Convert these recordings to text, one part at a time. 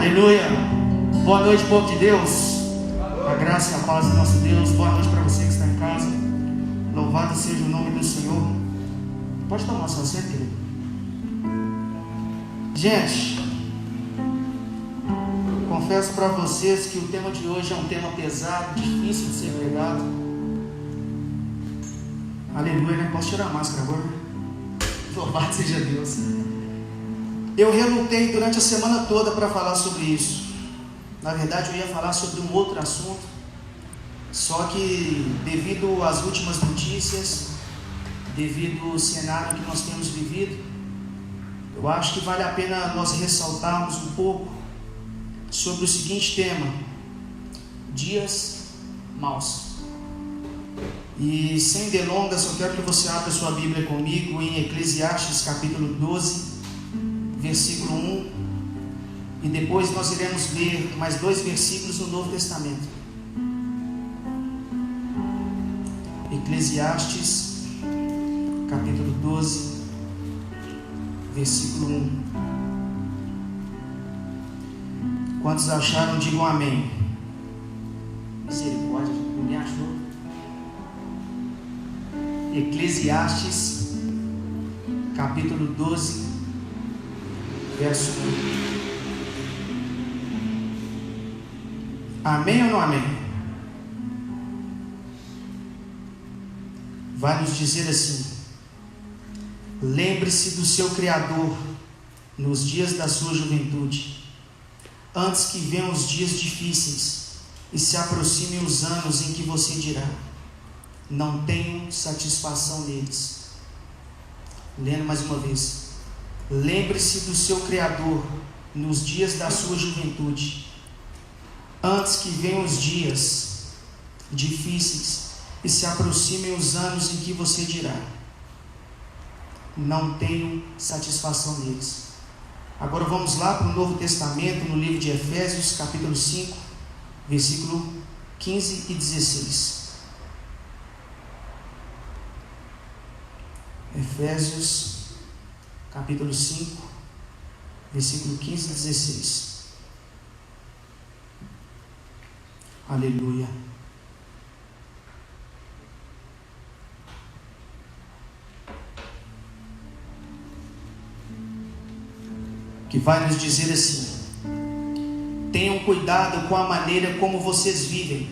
Aleluia. Boa noite, povo de Deus. A graça e a paz do nosso Deus. Boa noite para você que está em casa. Louvado seja o nome do Senhor. Pode tomar seu assento, querido. Gente, confesso para vocês que o tema de hoje é um tema pesado, difícil de ser pregado. Aleluia, né? Posso tirar a máscara agora? Louvado seja Deus. Eu relutei durante a semana toda para falar sobre isso. Na verdade, eu ia falar sobre um outro assunto, só que devido às últimas notícias, devido ao cenário que nós temos vivido, eu acho que vale a pena nós ressaltarmos um pouco sobre o seguinte tema: dias maus. E sem delongas, eu quero que você abra sua Bíblia comigo em Eclesiastes capítulo 12, versículo 1, e depois nós iremos ler mais 2 versículos no Novo Testamento. Eclesiastes capítulo 12, versículo 1. Quantos acharam, digam amém. Misericórdia, ninguém achou? Eclesiastes capítulo 12, verso 1. Amém ou não amém? Vai nos dizer assim: lembre-se do seu Criador nos dias da sua juventude, antes que venham os dias difíceis e se aproximem os anos em que você dirá: não tenho satisfação neles. Lendo mais uma vez: lembre-se do seu Criador nos dias da sua juventude, antes que venham os dias difíceis e se aproximem os anos em que você dirá: não tenho satisfação neles. Agora vamos lá para o Novo Testamento, no livro de Efésios, capítulo 5, versículo 15 e 16. Efésios, capítulo 5, versículo 15 e 16. Aleluia. Que vai nos dizer assim: tenham cuidado com a maneira como vocês vivem,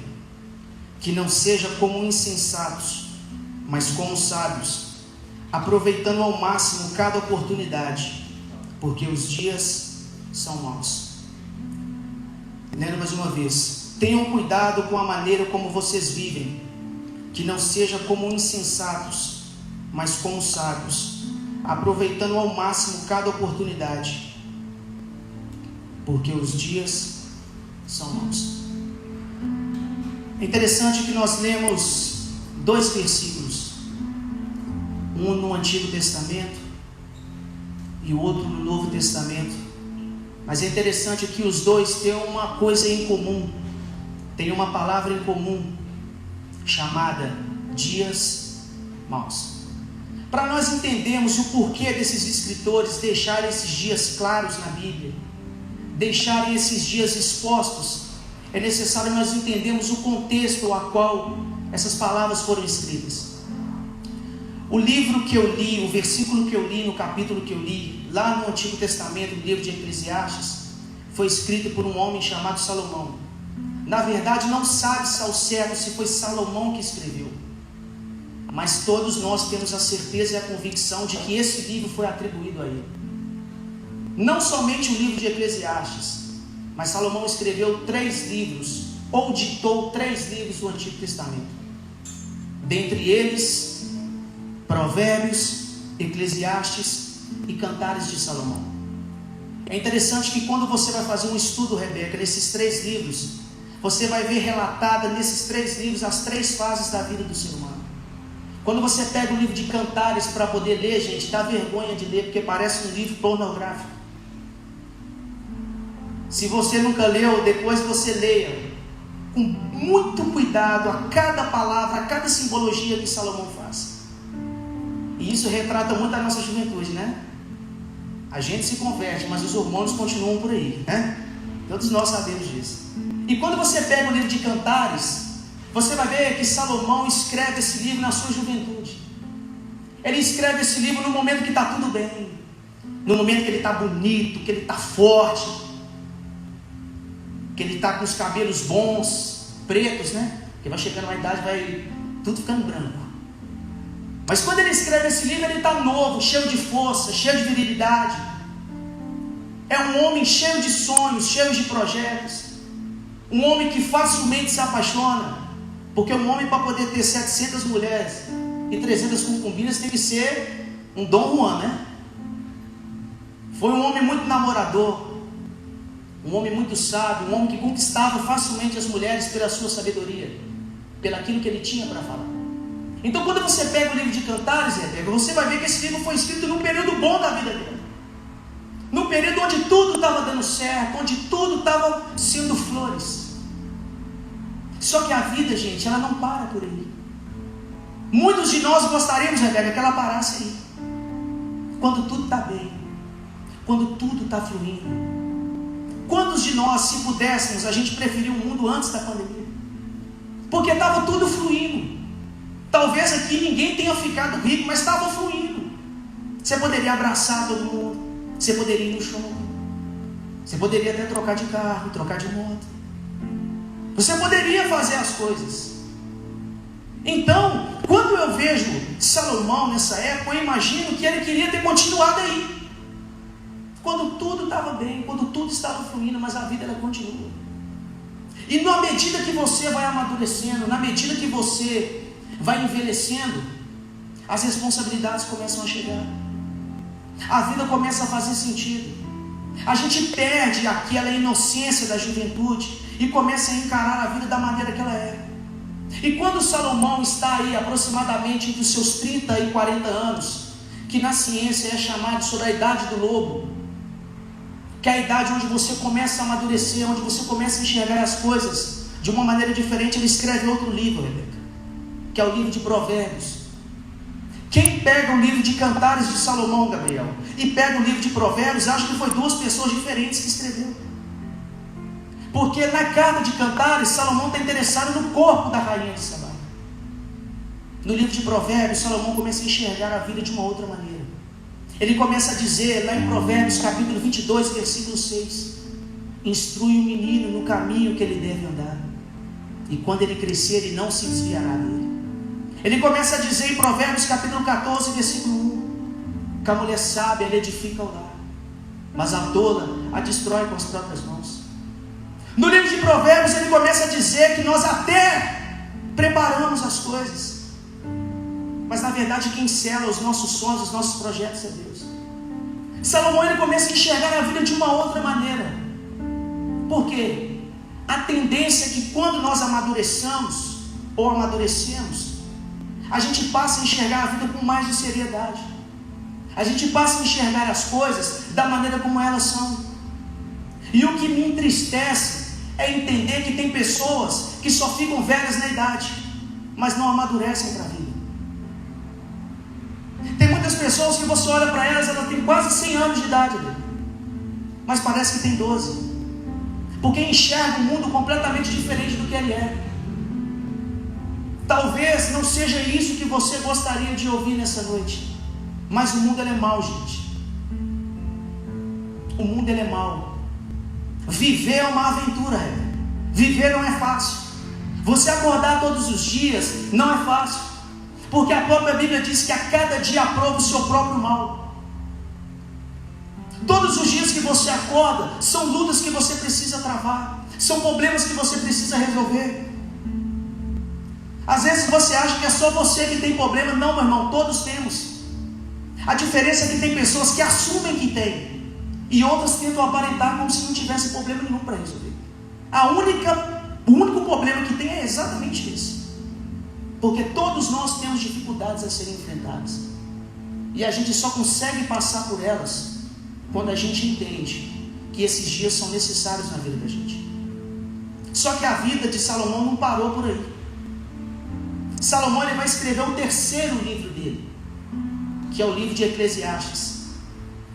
que não seja como insensatos, mas como sábios, aproveitando ao máximo cada oportunidade, porque os dias são maus. Lendo mais uma vez: tenham cuidado com a maneira como vocês vivem, que não seja como insensatos, mas como sábios, aproveitando ao máximo cada oportunidade, porque os dias são maus. É interessante que nós lemos 2 versículos, um no Antigo Testamento e o outro no Novo Testamento, mas é interessante que os dois têm uma coisa em comum, tem uma palavra em comum, chamada dias maus. Para nós entendermos o porquê desses escritores deixarem esses dias claros na Bíblia, deixarem esses dias expostos, é necessário nós entendermos o contexto a qual essas palavras foram escritas. O livro que eu li, o versículo que eu li, no capítulo que eu li, lá no Antigo Testamento, no livro de Eclesiastes, foi escrito por um homem chamado Salomão. Na verdade, não sabe-se ao certo se foi Salomão que escreveu, mas todos nós temos a certeza e a convicção de que esse livro foi atribuído a ele. Não somente o livro de Eclesiastes, mas Salomão escreveu 3 livros, ou ditou 3 livros do Antigo Testamento. Dentre eles, Provérbios, Eclesiastes e Cantares de Salomão. É interessante que quando você vai fazer um estudo, Rebeca, nesses 3 livros, você vai ver relatada nesses 3 livros as 3 fases da vida do ser humano. Quando você pega o livro de Cantares para poder ler, gente, dá vergonha de ler, porque parece um livro pornográfico. Se você nunca leu, depois você leia com muito cuidado a cada palavra, a cada simbologia que Salomão faz. E isso retrata muito a nossa juventude, né? A gente se converte, mas os hormônios continuam por aí, né? Todos nós sabemos disso. E quando você pega o livro de Cantares, você vai ver que Salomão escreve esse livro na sua juventude. Ele escreve esse livro no momento que está tudo bem, no momento que ele está bonito, que ele está forte, que ele está com os cabelos bons, pretos, né? Porque vai chegando uma idade, vai tudo ficando branco. Mas quando ele escreve esse livro, ele está novo, cheio de força, cheio de virilidade. É um homem cheio de sonhos, cheio de projetos. Um homem que facilmente se apaixona. Porque um homem, para poder ter 700 mulheres e 300 concubinas, tem que ser um Dom Juan, né? Foi um homem muito namorador, um homem muito sábio, um homem que conquistava facilmente as mulheres pela sua sabedoria, pelaquilo que ele tinha para falar. Então, quando você pega o livro de Cantares, Rebeca, você vai ver que esse livro foi escrito num período bom da vida dele, num período onde tudo estava dando certo, onde tudo estava sendo flores. Só que a vida, gente, ela não para por aí. Muitos de nós gostaríamos, Rebeca, que ela parasse aí, quando tudo está bem, quando tudo está fluindo. Quantos de nós, se pudéssemos, a gente preferiu o mundo antes da pandemia? Porque estava tudo fluindo. Talvez aqui ninguém tenha ficado rico, mas estava fluindo. Você poderia abraçar todo mundo, você poderia ir no show, você poderia até trocar de carro, trocar de moto. Você poderia fazer as coisas. Então, quando eu vejo Salomão nessa época, eu imagino que ele queria ter continuado aí, quando tudo estava bem, quando tudo estava fluindo, mas a vida ela continua. E na medida que você vai amadurecendo, na medida que você vai envelhecendo, as responsabilidades começam a chegar, a vida começa a fazer sentido. A gente perde aquela inocência da juventude e começa a encarar a vida da maneira que ela é. E quando Salomão está aí aproximadamente entre os seus 30 e 40 anos, que na ciência é chamado sobre a idade do lobo, que é a idade onde você começa a amadurecer, onde você começa a enxergar as coisas de uma maneira diferente, ele escreve outro livro, Rebeca, que é o livro de Provérbios. Quem pega o livro de Cantares de Salomão, Gabriel, e pega o livro de Provérbios, acha que foi duas pessoas diferentes que escreveu. Porque na carta de Cantares, Salomão está interessado no corpo da rainha de Sabá. No livro de Provérbios, Salomão começa a enxergar a vida de uma outra maneira. Ele começa a dizer, lá em Provérbios capítulo 22, versículo 6, instrui o menino no caminho que ele deve andar, e quando ele crescer, ele não se desviará dele. Ele começa a dizer em Provérbios capítulo 14, versículo 1, que a mulher sábia ela edifica o lar, mas a tola a destrói com as próprias mãos. No livro de Provérbios ele começa a dizer que nós até preparamos as coisas, mas na verdade quem sela os nossos sonhos, os nossos projetos é Deus. Salomão ele começa a enxergar a vida de uma outra maneira. Por quê? A tendência é que quando nós amadureçamos ou amadurecemos, a gente passa a enxergar a vida com mais de seriedade. A gente passa a enxergar as coisas da maneira como elas são. E o que me entristece é entender que tem pessoas que só ficam velhas na idade, mas não amadurecem para a vida. Tem muitas pessoas que você olha para elas, elas têm quase 100 anos de idade, mas parece que tem 12, porque enxerga o mundo completamente diferente do que ele é. Talvez não seja isso que você gostaria de ouvir nessa noite, mas o mundo ele é mau, gente. O mundo ele é mau. Viver é uma aventura, viver não é fácil. Você acordar todos os dias não é fácil, porque a própria Bíblia diz que a cada dia aprova o seu próprio mal. Todos os dias que você acorda são lutas que você precisa travar, são problemas que você precisa resolver. Às vezes você acha que é só você que tem problema. Não, meu irmão, todos temos. A diferença é que tem pessoas que assumem que tem, e outras tentam aparentar como se não tivesse problema nenhum para resolver. O único problema que tem é exatamente esse, porque todos nós temos dificuldades a serem enfrentadas, e a gente só consegue passar por elas quando a gente entende que esses dias são necessários na vida da gente. Só que a vida de Salomão não parou por aí. Salomão ele vai escrever o terceiro livro dele, que é o livro de Eclesiastes.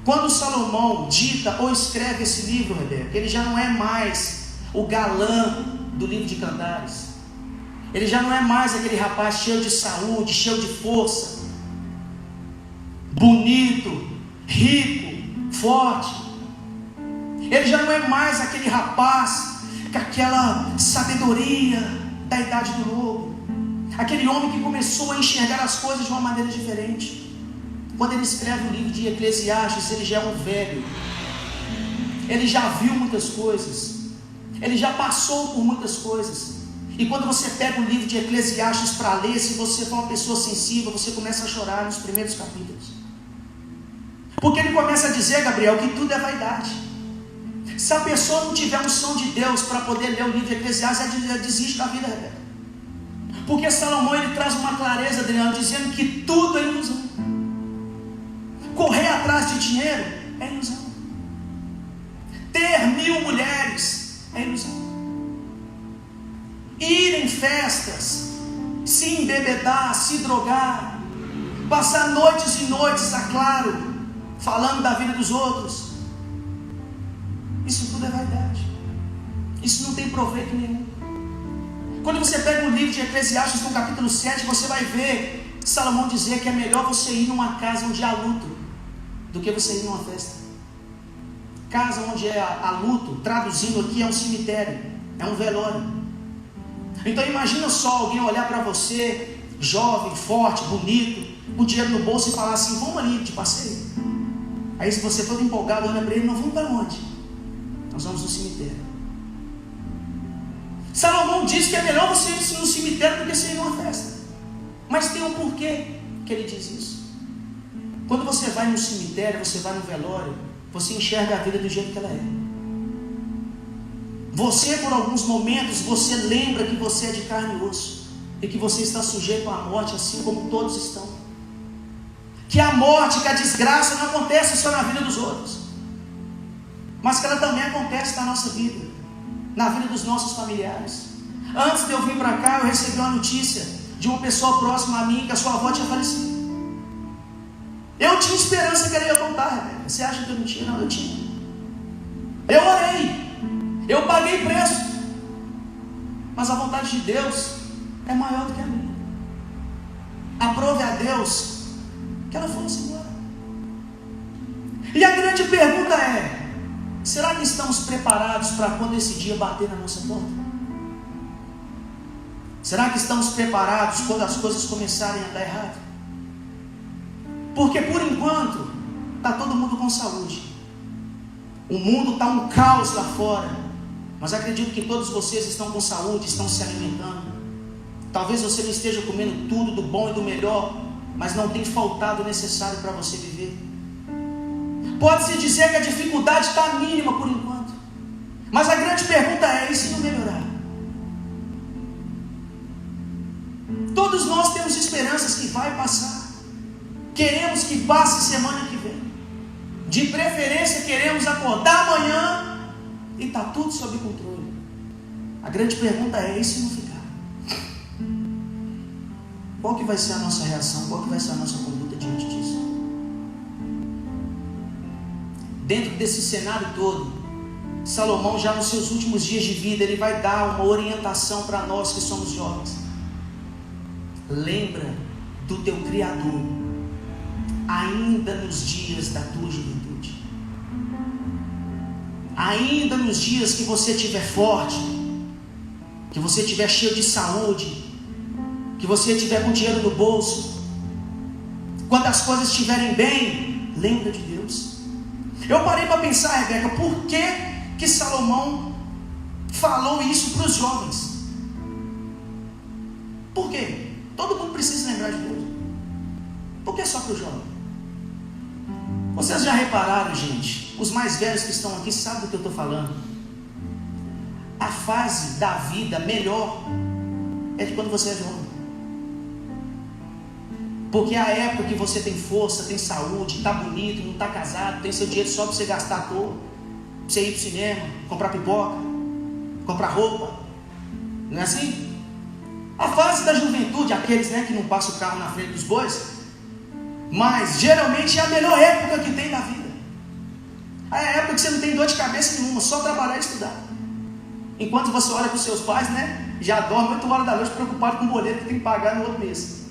Quando Salomão dita ou escreve esse livro, Rebeca, ele já não é mais o galã do livro de Cantares. Ele já não é mais aquele rapaz cheio de saúde, cheio de força, bonito, rico, forte. Ele já não é mais aquele rapaz com aquela sabedoria da idade do lobo, aquele homem que começou a enxergar as coisas de uma maneira diferente. Quando ele escreve o livro de Eclesiastes, ele já é um velho, ele já viu muitas coisas, ele já passou por muitas coisas. E quando você pega o livro de Eclesiastes para ler, se você for uma pessoa sensível, você começa a chorar nos primeiros capítulos, porque ele começa a dizer, Gabriel, que tudo é vaidade. Se a pessoa não tiver um som de Deus para poder ler o livro de Eclesiastes, ela desiste da vida, Rebeca. Porque Salomão, ele traz uma clareza, Adriano, dizendo que tudo é ilusão. Correr atrás de dinheiro é ilusão. Ter 1000 mulheres é ilusão. Ir em festas, se embebedar, se drogar, passar noites e noites, a claro, falando da vida dos outros, isso tudo é vaidade. Isso não tem proveito nenhum. Quando você pega o livro de Eclesiastes no capítulo 7, você vai ver Salomão dizer que é melhor você ir numa casa onde há luto do que você ir numa festa. Casa onde há luto, traduzindo aqui, é um cemitério, é um velório. Então imagina só alguém olhar para você, jovem, forte, bonito, com dinheiro no bolso, e falar assim: vamos ali de passeio. Aí se você todo empolgado olha para ele: nós vamos para onde? Nós vamos no cemitério. Salomão diz que é melhor você ir no cemitério do que você ir numa festa. Mas tem um porquê que ele diz isso. Quando você vai no cemitério, você vai no velório, você enxerga a vida do jeito que ela é. Você, por alguns momentos, você lembra que você é de carne e osso, e que você está sujeito à morte, assim como todos estão. Que a morte, que a desgraça não acontece só na vida dos outros, mas que ela também acontece na nossa vida, na vida dos nossos familiares. Antes de eu vir para cá, eu recebi uma notícia de uma pessoa próxima a mim, que a sua avó tinha falecido. Eu tinha esperança que ela ia voltar, Rebeca. Você acha que eu não tinha? Não, eu tinha. Eu orei, eu paguei preço, mas a vontade de Deus é maior do que a minha. Aprove a Deus que ela fosse embora. E a grande pergunta é: será que estamos preparados para quando esse dia bater na nossa porta? Será que estamos preparados quando as coisas começarem a dar errado? Porque por enquanto está todo mundo com saúde, o mundo está um caos lá fora, mas acredito que todos vocês estão com saúde, estão se alimentando. Talvez você não esteja comendo tudo do bom e do melhor, mas não tem faltado o necessário para você viver. Pode-se dizer que a dificuldade está mínima por enquanto, mas a grande pergunta é: e se não melhorar? Todos nós temos esperanças que vai passar. Queremos que passe semana que vem. De preferência queremos acordar amanhã e está tudo sob controle. A grande pergunta é: e se não ficar? Qual que vai ser a nossa reação? Qual que vai ser a nossa conduta diante disso? Dentro desse cenário todo, Salomão, já nos seus últimos dias de vida, ele vai dar uma orientação para nós que somos jovens. Lembra do teu Criador, ainda nos dias da tua juventude, ainda nos dias que você estiver forte, que você estiver cheio de saúde, que você estiver com dinheiro no bolso, quando as coisas estiverem bem, lembra de Deus. Eu parei para pensar, Rebeca, por que Salomão falou isso para os jovens? Por quê? Todo mundo precisa lembrar de Deus. Por que só para o jovem? Vocês já repararam, gente? Os mais velhos que estão aqui sabem do que eu estou falando. A fase da vida melhor é de quando você é jovem. Porque é a época que você tem força, tem saúde, está bonito, não está casado, tem seu dinheiro só para você gastar à toa, para você ir para o cinema, comprar pipoca, comprar roupa. Não é assim? A fase da juventude, aqueles, que não passam o carro na frente dos bois, mas geralmente é a melhor época que tem da vida. É a época que você não tem dor de cabeça nenhuma, só trabalhar e estudar. Enquanto você olha para os seus pais, né? Já dorme 8 horas da noite preocupado com o boleto que tem que pagar no outro mês.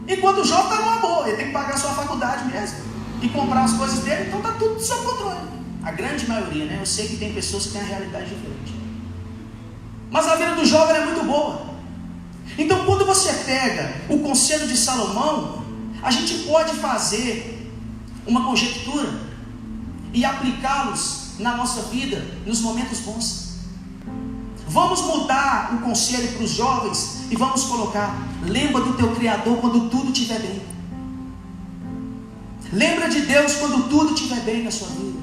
Enquanto o jovem está numa boa, ele tem que pagar a sua faculdade mesmo e comprar as coisas dele, então está tudo sob controle. A grande maioria, né? Eu sei que tem pessoas que têm a realidade diferente. Mas a vida do jovem é muito boa. Então, quando você pega o conselho de Salomão, a gente pode fazer uma conjectura e aplicá-los na nossa vida nos momentos bons. Vamos mudar o conselho para os jovens e vamos colocar: lembra do teu Criador quando tudo estiver bem. Lembra de Deus quando tudo estiver bem na sua vida.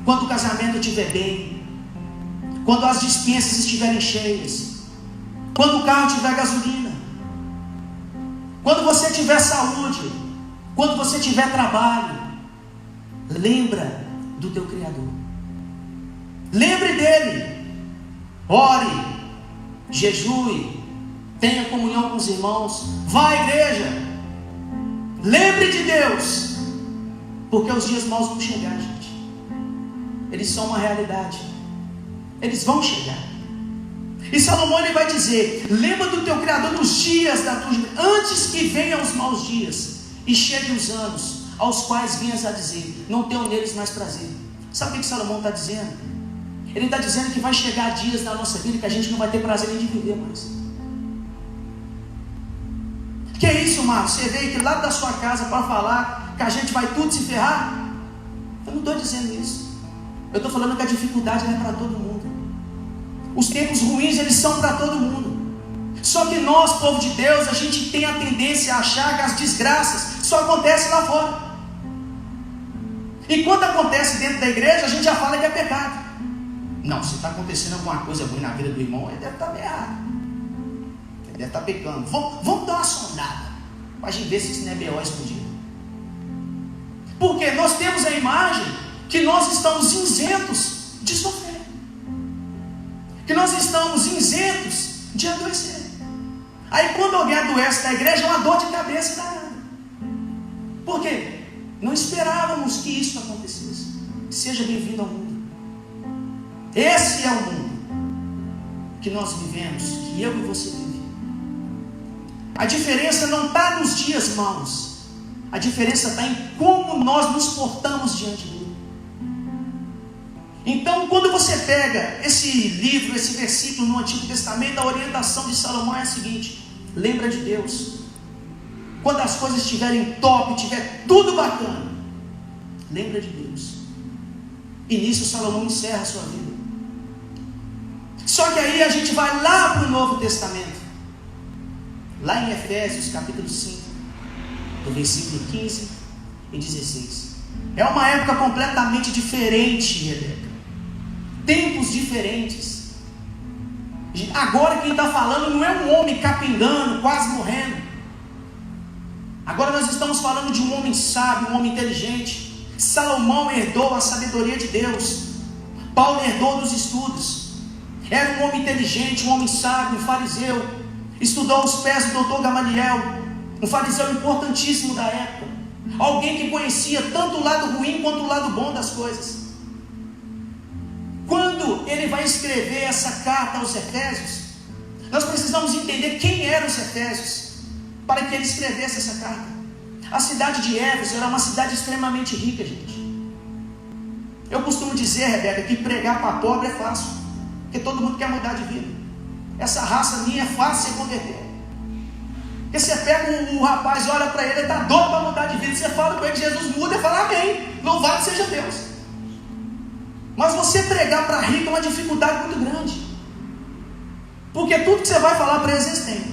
Quando o casamento estiver bem, quando as despensas estiverem cheias, quando o carro tiver gasolina, quando você tiver saúde, quando você tiver trabalho. Lembra do teu Criador. Lembre dele. Ore, jejue, tenha comunhão com os irmãos, vá à igreja. Lembre de Deus, porque os dias maus vão chegar, gente. Eles são uma realidade. Eles vão chegar. E Salomão ele vai dizer: lembra do teu Criador nos dias da tua juventude, antes que venham os maus dias e cheguem os anos aos quais vinhas a dizer: não tenho neles mais prazer. Sabe o que Salomão está dizendo? Ele está dizendo que vai chegar dias na nossa vida que a gente não vai ter prazer nem de viver mais. Que é isso, Marcos? Você veio aqui lá da sua casa para falar que a gente vai tudo se ferrar? Eu não estou dizendo isso. Eu estou falando que a dificuldade não é para todo mundo. Os tempos ruins, eles são para todo mundo. Só que nós, povo de Deus, a gente tem a tendência a achar que as desgraças só acontecem lá fora. E quando acontece dentro da igreja, a gente já fala que é pecado. Não, se está acontecendo alguma coisa ruim na vida do irmão, ele deve estar bem errado. Ele deve estar pecando. Vamos dar uma sondada para a gente ver se isso não é B.O. escondido. Porque nós temos a imagem que nós estamos isentos de sofrer, que nós estamos isentos de adoecer. Aí quando alguém adoece na igreja, é uma dor de cabeça danada. Por quê? Não esperávamos que isso acontecesse. Seja bem-vindo ao mundo. Esse é o mundo que nós vivemos, que eu e você vivem. A diferença não está nos dias maus. A diferença está em como nós nos portamos diante dele. Então, quando você pega esse livro, esse versículo no Antigo Testamento, a orientação de Salomão é a seguinte: lembra de Deus. Quando as coisas estiverem top, estiver tudo bacana, lembra de Deus. E nisso Salomão encerra a sua vida. Só que aí a gente vai lá para o Novo Testamento, lá em Efésios capítulo 5, do versículo 15 e 16. É uma época completamente diferente, Rebeca. Tempos diferentes. Agora quem está falando não é um homem capengando, quase morrendo. Agora nós estamos falando de um homem sábio, um homem inteligente. Salomão herdou a sabedoria de Deus. Paulo herdou dos estudos. Era um homem inteligente, um homem sábio, um fariseu. Estudou aos pés do doutor Gamaliel, um fariseu importantíssimo da época. Alguém que conhecia tanto o lado ruim quanto o lado bom das coisas. Quando ele vai escrever essa carta aos Efésios, nós precisamos entender quem eram os Efésios para que ele escrevesse essa carta. A cidade de Éfeso era uma cidade extremamente rica, gente. Eu costumo dizer, Rebeca, que pregar para pobre é fácil, porque todo mundo quer mudar de vida. Essa raça minha é fácil de se converter. Porque você pega um rapaz, olha para ele, ele está doido para mudar de vida. Você fala com ele que Jesus muda, ele fala amém, louvado seja Deus. Mas você pregar para rico é uma dificuldade muito grande. Porque tudo que você vai falar para eles têm.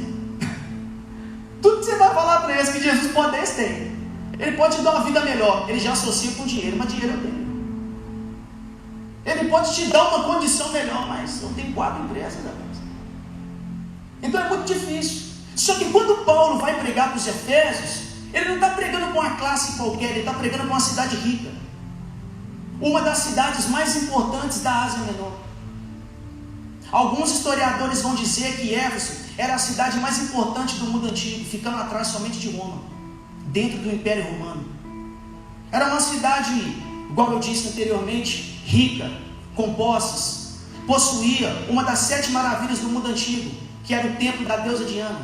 Tudo que você vai falar para eles que Jesus pode dar, eles têm. Ele pode te dar uma vida melhor. Ele já associa com dinheiro, mas dinheiro eu tenho. Ele pode te dar uma condição melhor, mas eu tenho 4 empresas. Então é muito difícil. Só que quando Paulo vai pregar para os Efésios, ele não está pregando para uma classe qualquer, ele está pregando para uma cidade rica. Uma das cidades mais importantes da Ásia Menor. Alguns historiadores vão dizer que Éfeso era a cidade mais importante do mundo antigo, ficando atrás somente de Roma, dentro do Império Romano. Era uma cidade igual eu disse anteriormente, rica, com posses, possuía uma das 7 maravilhas do mundo antigo, que era o templo da deusa Diana.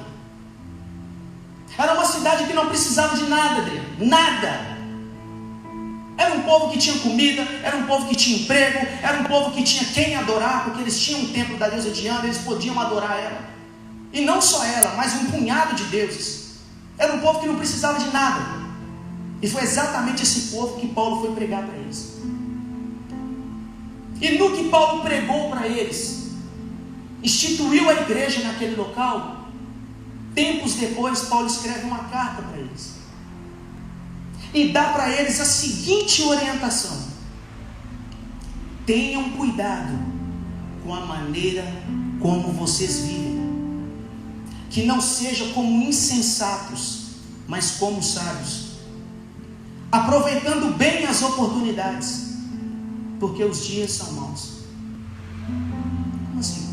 Era uma cidade que não precisava de nada, Adriano, nada. Era um povo que tinha comida, era um povo que tinha emprego, era um povo que tinha quem adorar, porque eles tinham um templo da deusa Diana, eles podiam adorar ela. E não só ela, mas um punhado de deuses. Era um povo que não precisava de nada. E foi exatamente esse povo que Paulo foi pregar para eles. E no que Paulo pregou para eles, instituiu a igreja naquele local, tempos depois Paulo escreve uma carta para eles. E dá para eles a seguinte orientação: tenham cuidado com a maneira como vocês vivem. Que não seja como insensatos, mas como sábios, aproveitando bem as oportunidades, porque os dias são maus. Como assim?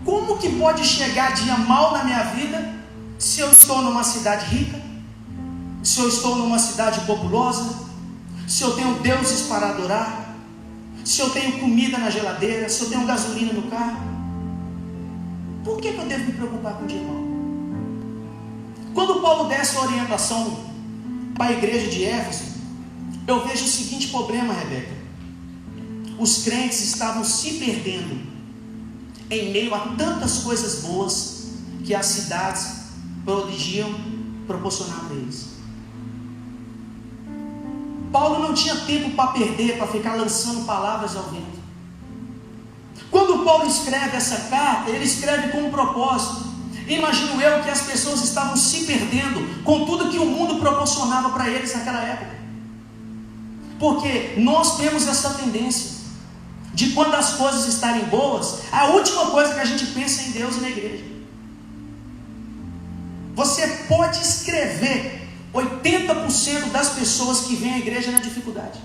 Como que pode chegar dia mau na minha vida, se eu estou numa cidade rica, se eu estou numa cidade populosa, se eu tenho deuses para adorar, se eu tenho comida na geladeira, se eu tenho gasolina no carro? Por que eu devo me preocupar com o dia mau? Quando Paulo dá essa orientação para a igreja de Éfeso, eu vejo o seguinte problema, Rebeca: os crentes estavam se perdendo em meio a tantas coisas boas que as cidades podiam proporcionar para eles. Paulo não tinha tempo para perder, para ficar lançando palavras ao vento. Quando Paulo escreve essa carta, ele escreve com um propósito. Imagino eu que as pessoas estavam se perdendo com tudo que o mundo proporcionava para eles naquela época. Porque nós temos essa tendência de, quando as coisas estarem boas, a última coisa que a gente pensa é em Deus e na igreja. Você pode escrever 80% das pessoas que vêm à igreja na dificuldade.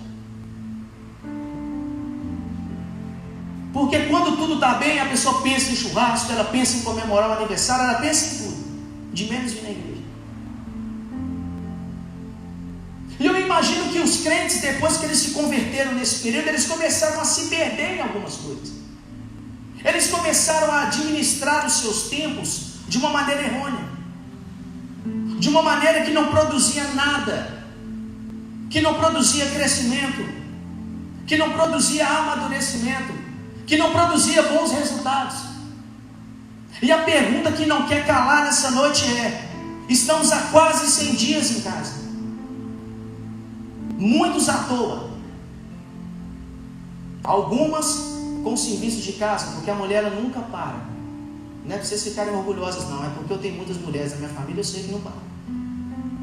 Porque quando tudo está bem, a pessoa pensa em churrasco, ela pensa em comemorar o aniversário, ela pensa em tudo, de menos vir na igreja. E eu imagino que os crentes, depois que eles se converteram nesse período, eles começaram a se perder em algumas coisas. Eles começaram a administrar os seus tempos de uma maneira errônea, de uma maneira que não produzia nada, que não produzia crescimento, que não produzia amadurecimento, que não produzia bons resultados. E a pergunta que não quer calar nessa noite é: estamos há quase 100 dias em casa, muitos à toa, algumas com serviço de casa, porque a mulher ela nunca para. Não é para vocês ficarem orgulhosas não, é porque eu tenho muitas mulheres na minha família, eu sei que não para.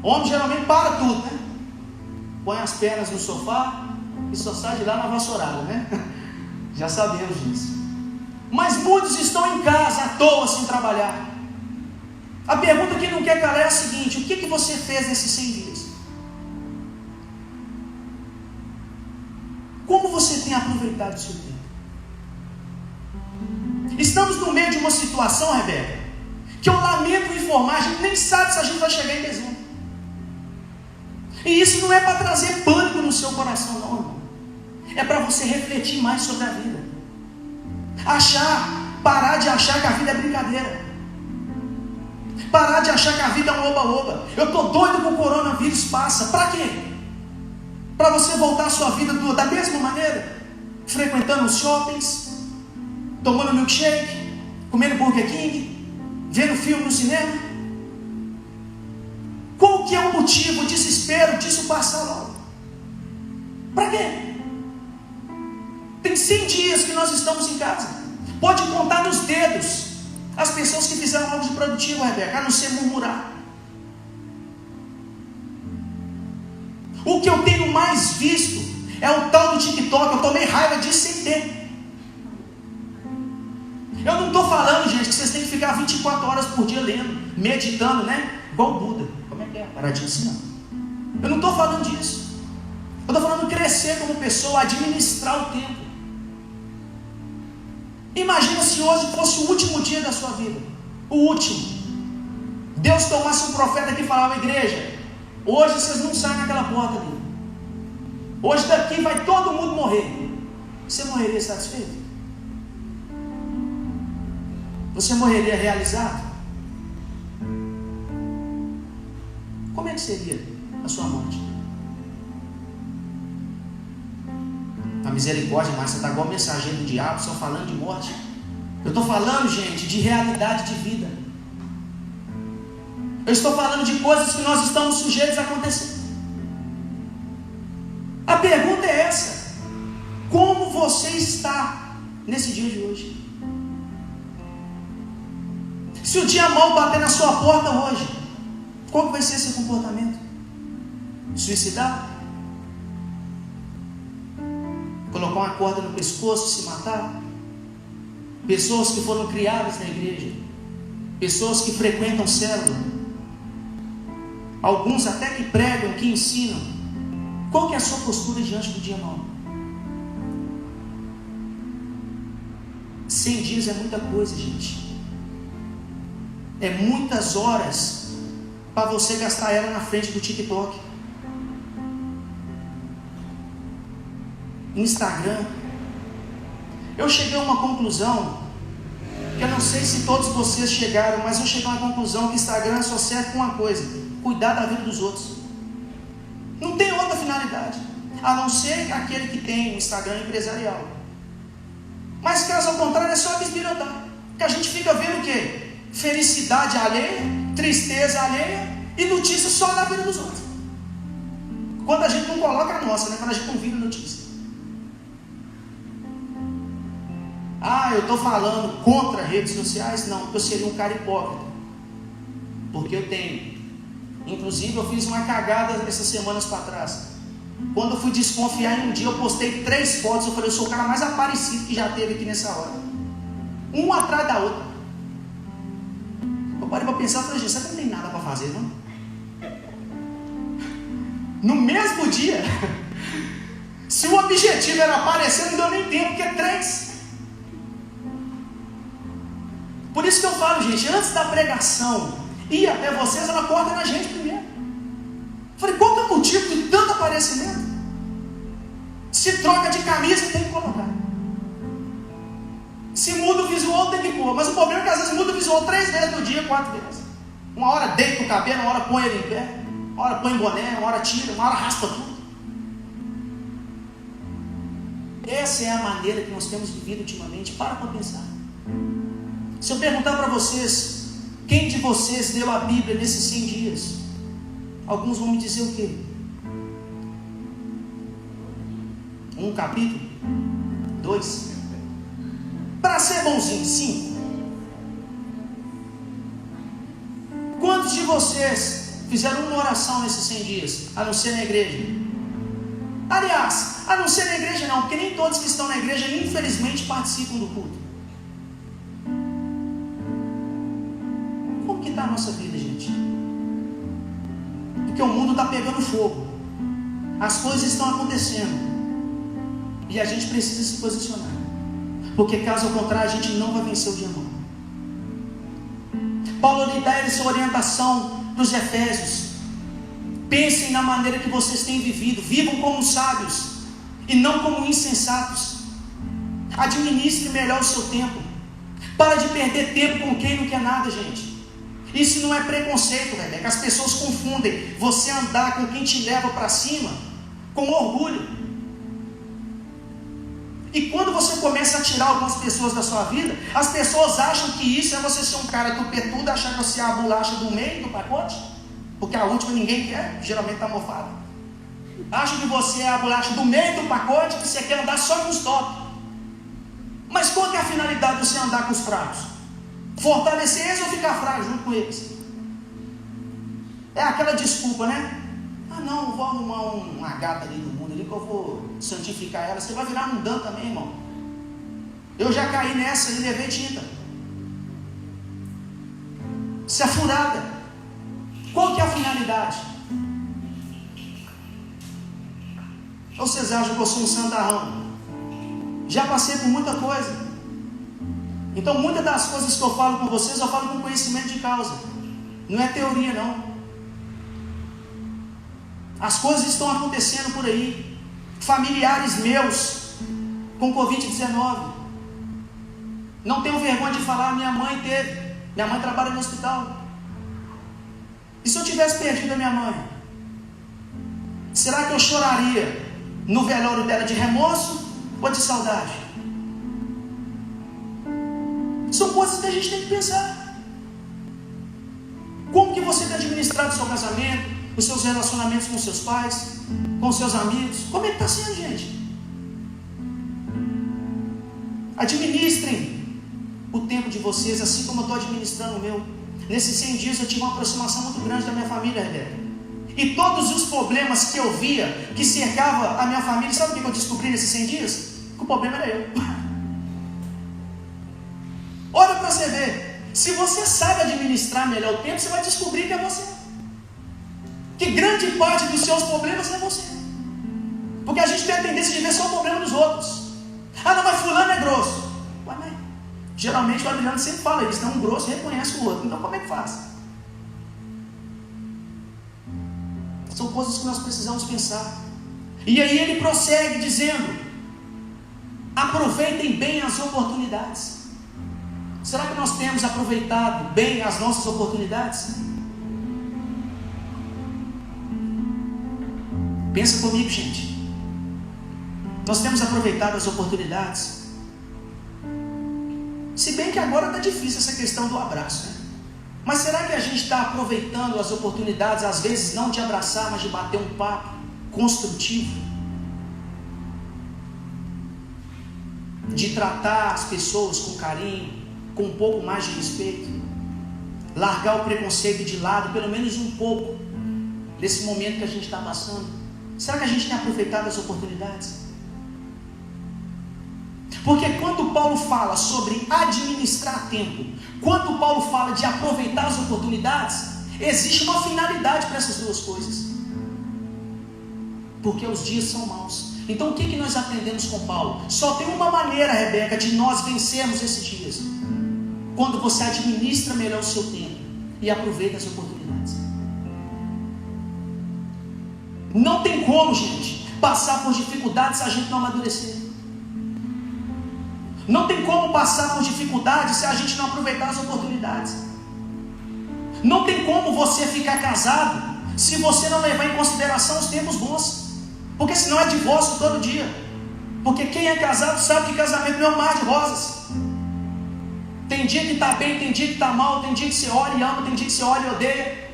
Homem geralmente para tudo, né? Põe as pernas no sofá e só sai de lá na vassourada, né? Já sabemos disso. Mas muitos estão em casa à toa, sem trabalhar. A pergunta que não quer calar é a seguinte: o que você fez nesses 100 dias? Como você tem aproveitado o seu tempo? Estamos no meio de uma situação, Rebeca, que eu lamento informar, a gente nem sabe se a gente vai chegar em dezembro. E isso não é para trazer pânico no seu coração, não, irmão. É para você refletir mais sobre a vida. Parar de achar que a vida é brincadeira. Parar de achar que a vida é um oba-oba. Eu estou doido que o coronavírus passa. Para quê? Para você voltar a sua vida da mesma maneira? Frequentando os shoppings, tomando milkshake, comendo Burger King, vendo filme no cinema? Qual que é o motivo, o desespero disso passar logo? Para quê? Tem 100 dias que nós estamos em casa. Pode contar nos dedos as pessoas que fizeram algo de produtivo, Rebeca, a não ser murmurar. O que eu tenho mais visto é o tal do TikTok. Eu tomei raiva disso sem ter. Eu não estou falando, gente, que vocês têm que ficar 24 horas por dia lendo, meditando, né? Igual o Buda. Como é que é? Paradinho assim, não. Eu não estou falando disso. Eu estou falando crescer como pessoa, administrar o tempo. Imagina se hoje fosse o último dia da sua vida. O último. Deus tomasse um profeta que falava: igreja, hoje vocês não saem naquela porta ali. Hoje daqui vai todo mundo morrer. Você morreria satisfeito? Você morreria realizado? Como é que seria a sua morte? A misericórdia, mas você está igual mensageiro do diabo, só falando de morte. Eu estou falando, gente, de realidade de vida. Eu estou falando de coisas que nós estamos sujeitos a acontecer. A pergunta é essa: como você está nesse dia de hoje? Se o dia mau bater na sua porta hoje, qual vai ser seu comportamento? Suicidar? Colocar uma corda no pescoço e se matar? Pessoas que foram criadas na igreja, pessoas que frequentam célula, alguns até que pregam, que ensinam. Qual que é a sua postura diante do dia mau? 100 dias é muita coisa, gente. É muitas horas para você gastar ela na frente do TikTok, Instagram. Eu cheguei a uma conclusão, que eu não sei se todos vocês chegaram, mas eu cheguei a uma conclusão que Instagram só serve para uma coisa: cuidar da vida dos outros. Não tem outra finalidade, a não ser aquele que tem um Instagram empresarial. Mas caso ao contrário, é só bisbilhotar, porque a gente fica vendo o quê? Felicidade alheia, tristeza alheia e notícia só na vida dos outros. Quando a gente não coloca a nossa, né? Quando a gente não vira notícia. Eu estou falando contra redes sociais? Não, porque eu seria um cara hipócrita. Porque eu tenho. Inclusive eu fiz uma cagada essas semanas para trás. Quando eu fui desconfiar em um dia, eu postei 3 fotos. Eu falei, eu sou o cara mais aparecido que já teve aqui nessa hora. Uma atrás da outra. Eu parei para pensar e falei, gente, você não tem nada para fazer, não? No mesmo dia, se o objetivo era aparecer, não deu nem tempo, porque é 3. Por isso que eu falo, gente, antes da pregação ir até vocês, ela corta na gente primeiro. Eu falei, qual que é o motivo de tanto aparecimento? Se troca de camisa, tem que colocar. Se muda o visual, tem que pôr. Mas o problema é que às vezes muda o visual 3 vezes no dia, 4 vezes. Uma hora deita o cabelo, uma hora põe ele em pé, uma hora põe boné, uma hora tira, uma hora raspa tudo. Essa é a maneira que nós temos vivido ultimamente. Para pensar. Se eu perguntar para vocês, quem de vocês leu a Bíblia nesses 100 dias? Alguns vão me dizer o quê? 1 capítulo? 2? Para ser bonzinho, 5. Quantos de vocês fizeram uma oração nesses 100 dias, a não ser na igreja? Aliás, a não ser na igreja não, porque nem todos que estão na igreja, infelizmente, participam do culto. Como que está a nossa vida, gente? Porque o mundo está pegando fogo, as coisas estão acontecendo, e a gente precisa se posicionar, porque caso contrário, a gente não vai vencer o dia mau. Paulo lhe dá essa orientação para os Efésios: pensem na maneira que vocês têm vivido, vivam como sábios e não como insensatos. Administre melhor o seu tempo. Para de perder tempo com quem não quer nada, gente. Isso não é preconceito, Rebeca. As pessoas confundem você andar com quem te leva para cima com orgulho. E quando você começa a tirar algumas pessoas da sua vida, as pessoas acham que isso é você ser um cara tupetudo, achar que você é a bolacha do meio do pacote, porque a última ninguém quer, geralmente está mofada. Acham que você é a bolacha do meio do pacote, que você quer andar só com os top. Mas qual que é a finalidade de você andar com os fracos? Fortalecer eles ou ficar fraco junto com eles? É aquela desculpa, né? Não, eu vou arrumar uma gata ali do mundo ali que eu vou santificar ela. Você vai virar mundano também, irmão. Eu já caí nessa e levei tinta. Isso é furada. Qual que é a finalidade? Ou vocês acham que eu sou um santarrão? Já passei por muita coisa. Então muitas das coisas que eu falo com vocês, eu falo com conhecimento de causa. Não é teoria não. As coisas estão acontecendo por aí. familiares meus com Covid-19. Não tenho vergonha de falar, minha mãe teve. Minha mãe trabalha no hospital. E se eu tivesse perdido a minha mãe? Será que eu choraria no velório dela de remorso ou de saudade? São coisas que a gente tem que pensar. Como que você tem administrado o seu casamento, os seus relacionamentos com seus pais, com seus amigos? Como é que está sendo, gente? Administrem o tempo de vocês, assim como eu estou administrando o meu. Nesses 100 dias eu tive uma aproximação muito grande da minha família, Rebeca. E todos os problemas que eu via, que cercava a minha família, sabe o que eu descobri nesses 100 dias? Que o problema era eu. Olha para você ver. Se você sabe administrar melhor o tempo, você vai descobrir que é você. Que grande parte dos seus problemas é você. Porque a gente tem a tendência de ver só o problema dos outros. Ah, não, mas fulano é grosso. Ué, mas geralmente o Adriano sempre fala isso. Então um grosso reconhece o outro. Então como é que faz? São coisas que nós precisamos pensar. E aí ele prossegue dizendo: aproveitem bem as oportunidades. Será que nós temos aproveitado bem as nossas oportunidades? Pensa comigo, gente. Nós temos aproveitado as oportunidades? Se bem que agora está difícil essa questão do abraço, né? Mas será que a gente está aproveitando as oportunidades, às vezes não de abraçar, mas de bater um papo construtivo? De tratar as pessoas com carinho, com um pouco mais de respeito? Largar o preconceito de lado, pelo menos um pouco, desse momento que a gente está passando? Será que a gente tem aproveitado as oportunidades? Porque quando Paulo fala sobre administrar tempo, quando Paulo fala de aproveitar as oportunidades, existe uma finalidade para essas duas coisas. Porque os dias são maus. Então o que nós aprendemos com Paulo? Só tem uma maneira, Rebeca, de nós vencermos esses dias: quando você administra melhor o seu tempo e aproveita as oportunidades. Não tem como, gente, passar por dificuldades se a gente não amadurecer. Não tem como passar por dificuldades se a gente não aproveitar as oportunidades. Não tem como você ficar casado se você não levar em consideração os tempos bons. Porque senão é divórcio todo dia. Porque quem é casado sabe que casamento não é um mar de rosas. Tem dia que está bem, tem dia que está mal, tem dia que você olha e ama, tem dia que você olha e odeia.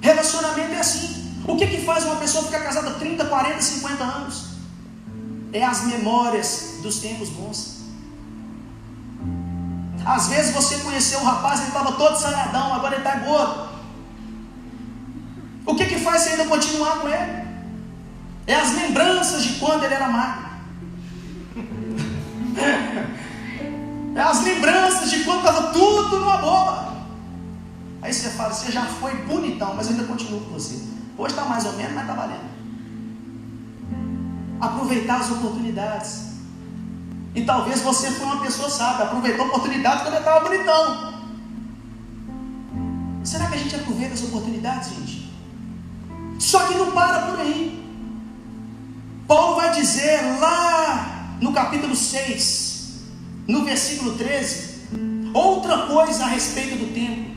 Relacionamento é assim. O que faz uma pessoa ficar casada 30, 40, 50 anos? É as memórias dos tempos bons. Às vezes você conheceu um rapaz, ele estava todo saradão, agora ele está gordo. O que faz você ainda continuar com ele? É as lembranças de quando ele era magro. É as lembranças de quando estava tudo numa boa. Aí você fala, você já foi bonitão, mas eu ainda continuo com você. Hoje está mais ou menos, mas está valendo. Aproveitar as oportunidades. E talvez você foi uma pessoa sábia, aproveitou a oportunidade quando eu estava bonitão. Será que a gente aproveita as oportunidades, gente? Só que não para por aí. Paulo vai dizer lá no capítulo 6, no versículo 13, outra coisa a respeito do tempo,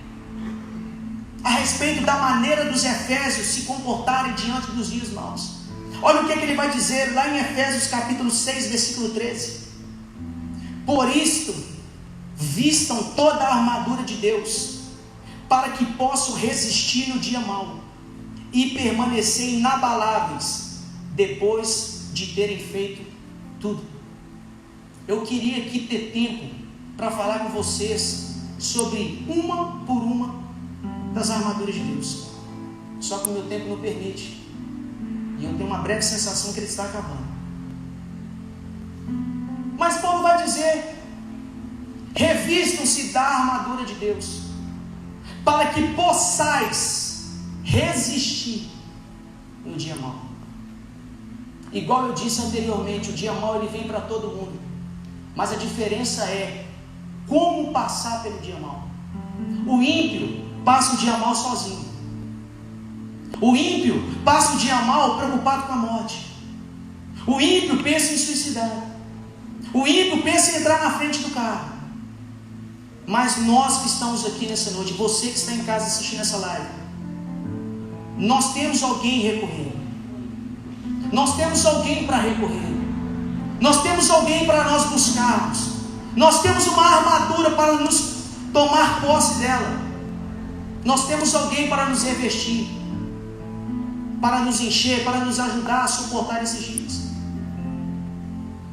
a respeito da maneira dos efésios se comportarem diante dos dias maus. Olha o que ele vai dizer lá em Efésios capítulo 6, versículo 13. Por isto, vistam toda a armadura de Deus, para que possam resistir no dia mau e permanecer inabaláveis depois de terem feito tudo. Eu queria aqui ter tempo para falar com vocês sobre uma por uma das armaduras de Deus. Só que o meu tempo não permite. E eu tenho uma breve sensação que ele está acabando. Mas Paulo vai dizer: revistam-se da armadura de Deus, para que possais resistir no dia mau. Igual eu disse anteriormente, o dia mau ele vem para todo mundo. Mas a diferença é como passar pelo dia mau. O ímpio passa o dia mau sozinho. O ímpio passa o dia mal preocupado com a morte. O ímpio pensa em suicidar. O ímpio pensa em entrar na frente do carro. Mas nós que estamos aqui nessa noite, você que está em casa assistindo essa live, nós temos alguém recorrendo. Nós temos alguém para recorrer. Nós temos alguém para nós buscarmos. Nós temos uma armadura para nos tomar posse dela. Nós temos alguém para nos revestir, para nos encher, para nos ajudar a suportar esses dias.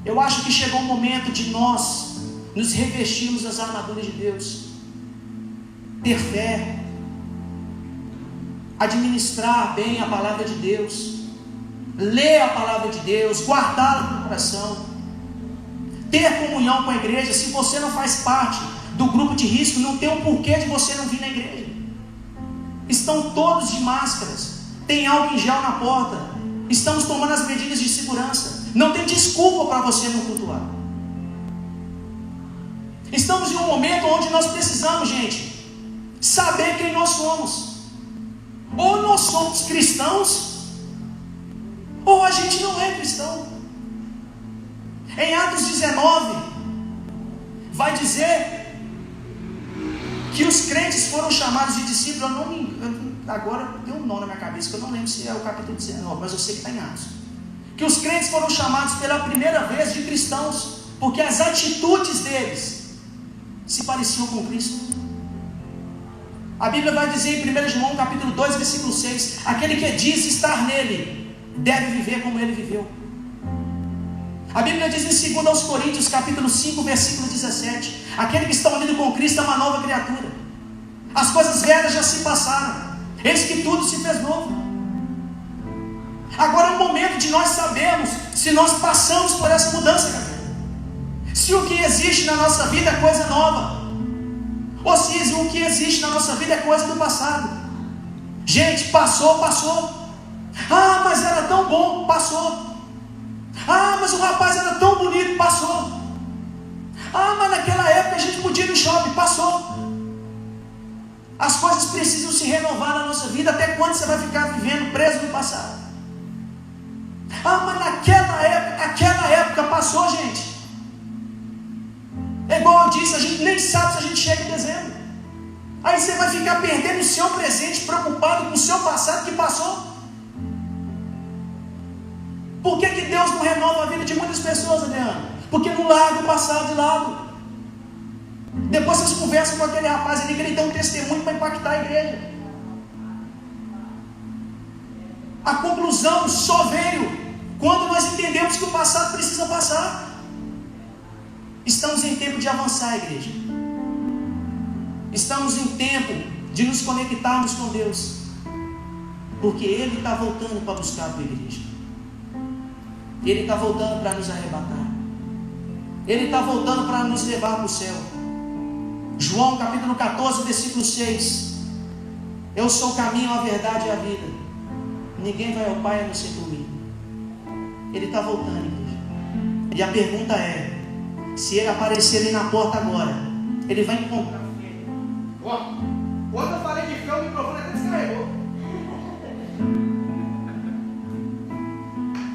Eu acho que chegou o momento de nós nos revestirmos das armaduras de Deus. Ter fé, administrar bem a palavra de Deus, ler a palavra de Deus, guardá-la no coração, ter comunhão com a igreja. Se você não faz parte do grupo de risco, não tem um porquê de você não vir na igreja. Estão todos de máscaras, tem álcool em gel na porta, estamos tomando as medidas de segurança, não tem desculpa para você não cultuar. Estamos em um momento onde nós precisamos, gente, saber quem nós somos. Ou nós somos cristãos, ou a gente não é cristão. Em Atos 19 vai dizer que os crentes foram chamados de discípulos. Agora tem um nome na minha cabeça que eu não lembro se é o capítulo 19, mas eu sei que está em Atos. Que os crentes foram chamados pela primeira vez de cristãos, porque as atitudes deles se pareciam com Cristo. A Bíblia vai dizer em 1 João capítulo 2, versículo 6: aquele que diz estar nele deve viver como ele viveu. A Bíblia diz em 2 Coríntios capítulo 5, versículo 17: aquele que está unido com Cristo é uma nova criatura. As coisas velhas já se passaram, eis que tudo se fez novo. Agora é o momento de nós sabermos se nós passamos por essa mudança, galera. Se o que existe na nossa vida é coisa nova, ou se o que existe na nossa vida é coisa do passado. Gente, passou. Ah, mas era tão bom, passou. Ah, mas o rapaz era tão bonito, passou. Ah, mas naquela época a gente podia ir no shopping, passou. As coisas precisam se renovar na nossa vida. Até quando você vai ficar vivendo preso no passado? Ah, mas aquela época passou, gente. É igual eu disse, a gente nem sabe se a gente chega em dezembro. Aí você vai ficar perdendo o seu presente, preocupado com o seu passado que passou. Por que Deus não renova a vida de muitas pessoas, Adriano? Porque não larga o passado de lado. Depois vocês conversam com aquele rapaz ali que ele tem um testemunho para impactar a igreja. A conclusão só veio quando nós entendemos que o passado precisa passar. Estamos em tempo de avançar, igreja. Estamos em tempo de nos conectarmos com Deus, porque Ele está voltando para buscar a tua igreja. Ele está voltando para nos arrebatar. Ele está voltando para nos levar para o céu. João capítulo 14, versículo 6: eu sou o caminho, a verdade e a vida. Ninguém vai ao Pai a não ser por mim. Ele está voltando, igreja. E a pergunta é: se Ele aparecer ali na porta agora, Ele vai encontrar o filho. Quando eu falei de fé, o microfone até descarregou.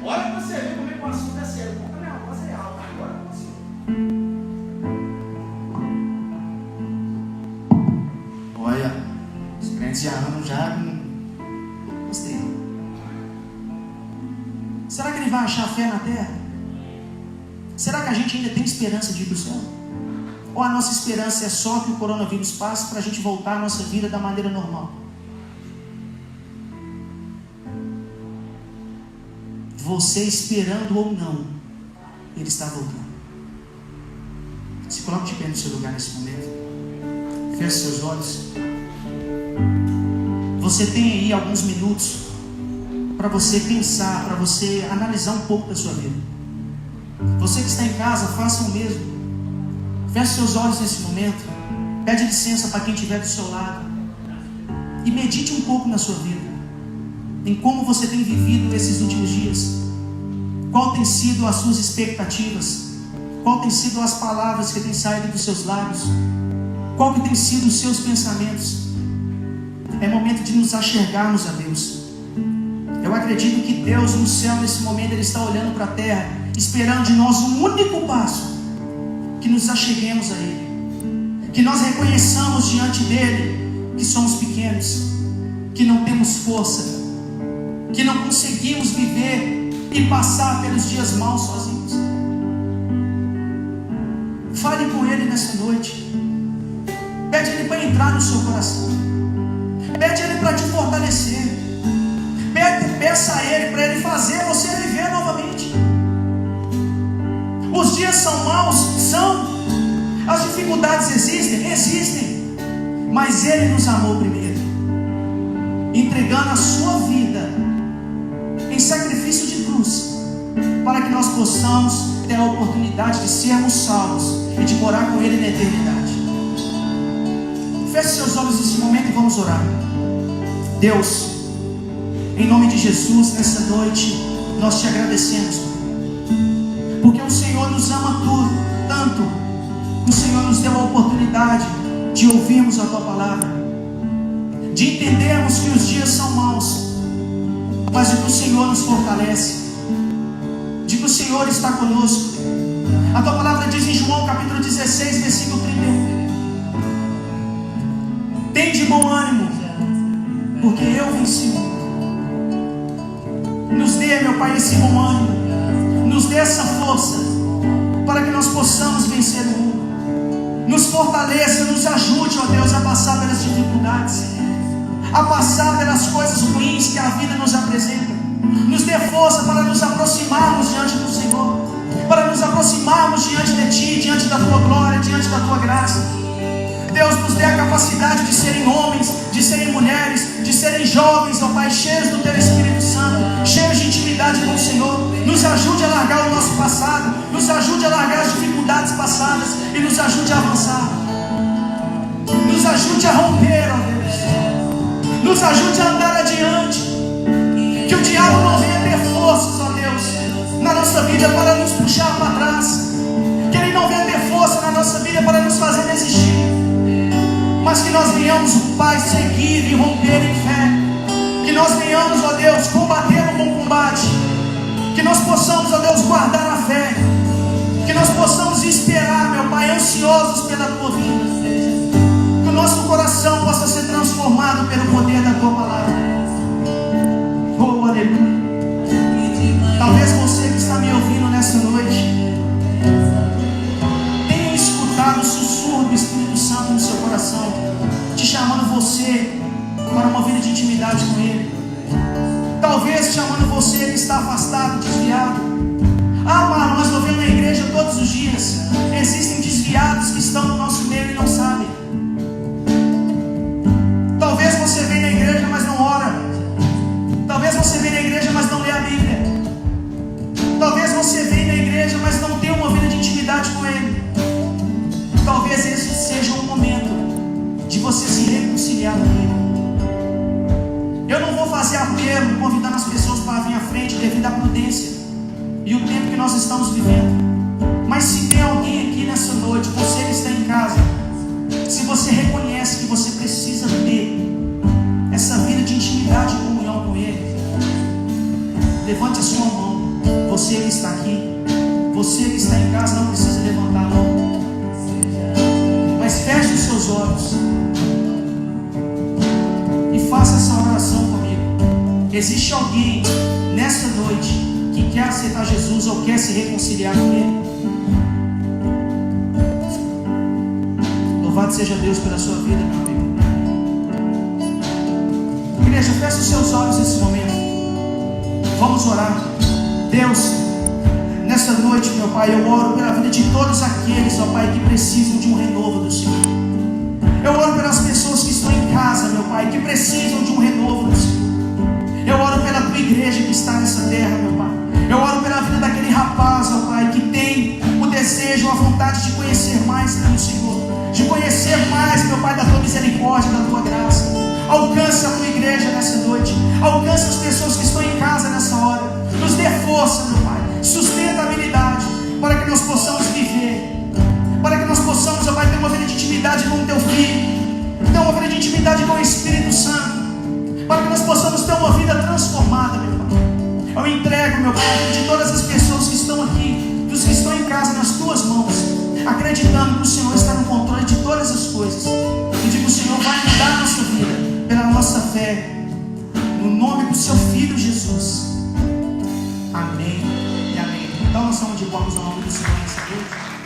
Olha para você ver como é que o assunto é sério. Conta minha voz é alta. Agora não consigo. Olha, os crentes já andam já. Gostei. Será que Ele vai achar fé na terra? Será que a gente ainda tem esperança de ir para o céu? Ou a nossa esperança é só que o coronavírus passe para a gente voltar à nossa vida da maneira normal? Você esperando ou não, Ele está voltando. Se coloque de pé no seu lugar nesse momento. Feche seus olhos. Você tem aí alguns minutos para você pensar, para você analisar um pouco da sua vida. Você que está em casa, faça o mesmo. Feche seus olhos nesse momento. Pede licença para quem estiver do seu lado. E medite um pouco na sua vida, em como você tem vivido esses últimos dias. Qual tem sido as suas expectativas? Qual tem sido as palavras que têm saído dos seus lábios? Qual que tem sido os seus pensamentos? É momento de nos achegarmos a Deus. Eu acredito que Deus no céu, nesse momento, Ele está olhando para a terra, esperando de nós um único passo, que nos acheguemos a Ele, que nós reconheçamos diante dEle que somos pequenos, que não temos força, que não conseguimos viver e passar pelos dias maus sozinhos. Fale com Ele nessa noite. Pede Ele para entrar no seu coração. Pede Ele para te fortalecer. Peça a Ele para Ele fazer você viver novamente. Os dias são maus? São. As dificuldades existem? Existem. Mas Ele nos amou primeiro, entregando a sua vida em sacrifício de cruz, para que nós possamos ter a oportunidade de sermos salvos e de morar com Ele na eternidade. Feche seus olhos nesse momento e vamos orar. Deus, em nome de Jesus, nessa noite, nós te agradecemos, porque o Senhor nos ama tanto, que o Senhor nos deu a oportunidade de ouvirmos a Tua palavra, de entendermos que os dias são maus, mas de que o Senhor nos fortalece, de que o Senhor está conosco. A Tua palavra diz em João capítulo 16, versículo 31: tem de bom ânimo, porque eu venci o mundo. Nos dê, meu Pai, esse bom ânimo, nos dê essa força, para que nós possamos vencer o mundo. Nos fortaleça, nos ajude, ó Deus, a passar pelas dificuldades, a passar pelas coisas ruins que a vida nos apresenta. Nos dê força para nos aproximarmos diante do Senhor, para nos aproximarmos diante de Ti, diante da Tua glória, diante da Tua graça. Deus, nos dê a capacidade de serem homens, de serem mulheres, de serem jovens, ó Pai, cheios do Teu Espírito Santo, cheios de intimidade com o Senhor. Nos ajude a largar o nosso passado, nos ajude a largar as dificuldades passadas e nos ajude a avançar. Nos ajude a romper, ó Deus. Nos ajude a andar adiante. Que o diabo não venha ter forças, ó Deus, na nossa vida para nos puxar para trás. Que ele não venha ter força na nossa vida para nos fazer desistir. Mas que nós venhamos, Pai, seguir e romper em fé. Que nós venhamos, ó Deus, combater um bom combate. Que nós possamos, ó Deus, guardar a fé. Que nós possamos esperar, meu Pai, ansiosos pela Tua vinda. Que o nosso coração possa ser transformado pelo poder da Tua palavra. Oh, aleluia. Talvez você que está me ouvindo nessa noite tenha escutado o sussurro do Espírito Santo no seu coração, te chamando você para uma vida de intimidade com Ele. Talvez chamando você que está afastado, desviado. Ah, mas nós não vemos na igreja todos os dias. Existem desviados que estão no nosso meio e não sabem. Talvez você venha na igreja, mas não ora. Talvez você venha na igreja, mas não lê a Bíblia. Talvez você venha na igreja, mas não tenha uma vida de intimidade com Ele. Talvez esse seja o momento de você se reconciliar com Ele. Eu não vou fazer apelo convidando as pessoas para vir à frente devido à prudência e o tempo que nós estamos vivendo. Mas se tem alguém aqui nessa noite, você que está em casa, se você reconhece que você precisa ter essa vida de intimidade e comunhão com Ele, levante a sua mão. Você que está aqui, você que está em casa, não precisa levantar a mão, mas feche os seus olhos e faça essa oração comigo. Existe alguém nessa noite que quer aceitar Jesus ou quer se reconciliar com Ele? Louvado seja Deus pela sua vida, meu amigo. Igreja, feche os seus olhos nesse momento. Vamos orar. Deus, nessa noite, meu Pai, eu oro pela vida de todos aqueles, ó Pai, que precisam de um renovo do Senhor. Eu oro pelas pessoas que estão em casa, meu Pai, que precisam de um renovo do Senhor. Eu oro pela Tua igreja que está nessa terra, meu Pai. Eu oro pela vida daquele rapaz, ó Pai, que tem o desejo, a vontade de conhecer mais do Senhor, de conhecer mais, meu Pai, da Tua misericórdia, da Tua graça. Alcance a Tua igreja nessa noite. Alcance as pessoas que estão em casa nessa hora. Nos dê força, meu Pai, sustentabilidade, para que nós possamos viver, para que nós possamos, ó Pai, ter uma vida de intimidade com o Teu Filho, ter uma vida de intimidade com o Espírito Santo, para que nós possamos ter uma vida transformada, meu Pai. acreditando que o Senhor está no controle de todas as coisas e de que o Senhor vai mudar a nossa vida pela nossa fé, no nome do seu Filho Jesus. Amém e amém. Então nós estamos de palmas ao nome do Senhor nessa noite.